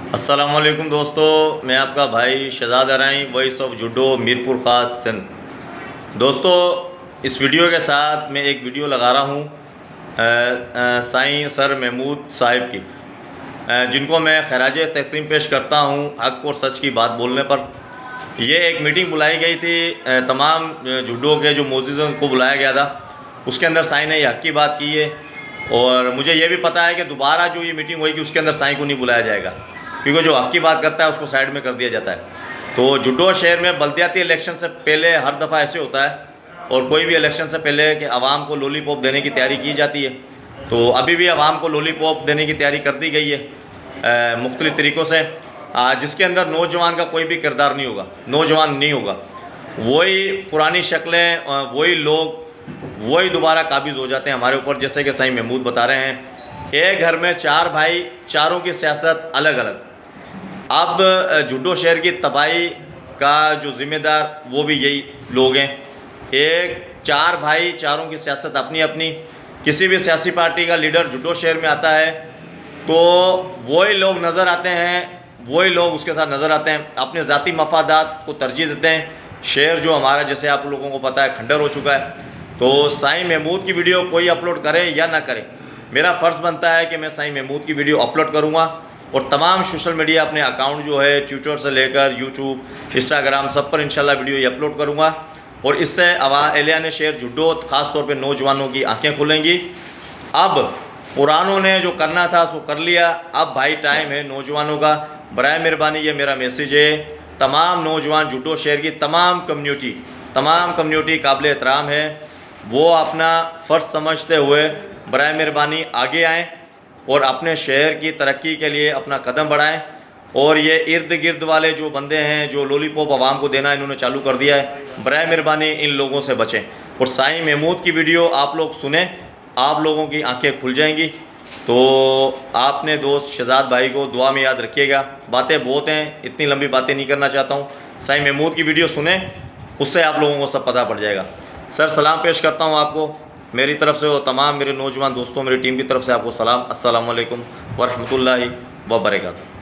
अस्सलामुअलैकुम दोस्तों, मैं आपका भाई शहजाद अराई वॉइस ऑफ जूडो मीरपुर ख़ास सिंध। दोस्तों, इस वीडियो के साथ मैं एक वीडियो लगा रहा हूँ साईं सर महमूद साहिब की, जिनको मैं खराज तकसीम पेश करता हूँ हक़ और सच की बात बोलने पर। ये एक मीटिंग बुलाई गई थी, तमाम जूडो के जो मौजूदों को बुलाया गया था। उसके अंदर साईं ने हक़ की बात की है और मुझे ये भी पता है कि दोबारा जो ये मीटिंग होगी उसके अंदर साईं को नहीं बुलाया जाएगा, क्योंकि जो हक़ की बात करता है उसको साइड में कर दिया जाता है। तो जूडो शहर में बल्दियाती इलेक्शन से पहले हर दफ़ा ऐसे होता है और कोई भी इलेक्शन से पहले कि आवाम को लॉलीपॉप देने की तैयारी की जाती है। तो अभी भी आवाम को लॉलीपॉप देने की तैयारी कर दी गई है मुख्तलिफ़ तरीक़ों से, जिसके अंदर नौजवान का कोई भी किरदार नहीं होगा, नौजवान नहीं होगा। वही पुरानी शक्लें, वही लोग वही दोबारा काबिज़ हो जाते हैं हमारे ऊपर, जैसे कि साईं महमूद बता रहे हैं। एक घर में चार भाई, चारों की सियासत अलग अलग। अब जूडो शहर की तबाही का जो ज़िम्मेदार वो भी यही लोग हैं। एक चार भाई, चारों की सियासत अपनी अपनी। किसी भी सियासी पार्टी का लीडर जूडो शहर में आता है तो वही लोग नज़र आते हैं, वही लोग उसके साथ नज़र आते हैं, अपने ज़ाती मफादात को तरजीह देते हैं। शहर जो हमारा, जैसे आप लोगों को पता है, खंडर हो चुका है। तो साईं महमूद की वीडियो कोई अपलोड करे या ना करे, मेरा फ़र्ज़ बनता है कि मैं साईं महमूद की वीडियो अपलोड करूँगा और तमाम सोशल मीडिया अपने अकाउंट जो है, ट्विटर से लेकर यूट्यूब, इंस्टाग्राम, सब पर इंशाल्लाह वीडियो ये अपलोड करूँगा। और इससे एहलियान शहर जूडो, ख़ास तौर पे नौजवानों की आंखें खुलेंगी। अब पुरानों ने जो करना था सो कर लिया, अब भाई टाइम है नौजवानों का। बराए मेहरबानी ये मेरा मैसेज है, तमाम नौजवान जूडो शहर की तमाम कम्युनिटी काबिल एहतराम है, वो अपना फ़र्ज़ समझते हुए बराए मेहरबानी आगे आएँ और अपने शहर की तरक्की के लिए अपना कदम बढ़ाएं। और ये इर्द गिर्द वाले जो बंदे हैं जो लॉलीपॉप आवाम को देना इन्होंने चालू कर दिया है, बराए मेहरबानी इन लोगों से बचें। और साईं महमूद की वीडियो आप लोग सुने, आप लोगों की आंखें खुल जाएंगी। तो आपने दोस्त शहजाद भाई को दुआ में याद रखिएगा। बातें बहुत हैं, इतनी लंबी बातें नहीं करना चाहता हूँ। साईं महमूद की वीडियो सुने, उससे आप लोगों को सब पता पड़ जाएगा। सर, सलाम पेश करता हूँ आपको मेरी तरफ़ से और तमाम मेरे नौजवान दोस्तों, मेरी टीम की तरफ से आपको सलाम। अस्सलामु अलैकुम व रहमतुल्लाहि व बरकातहू।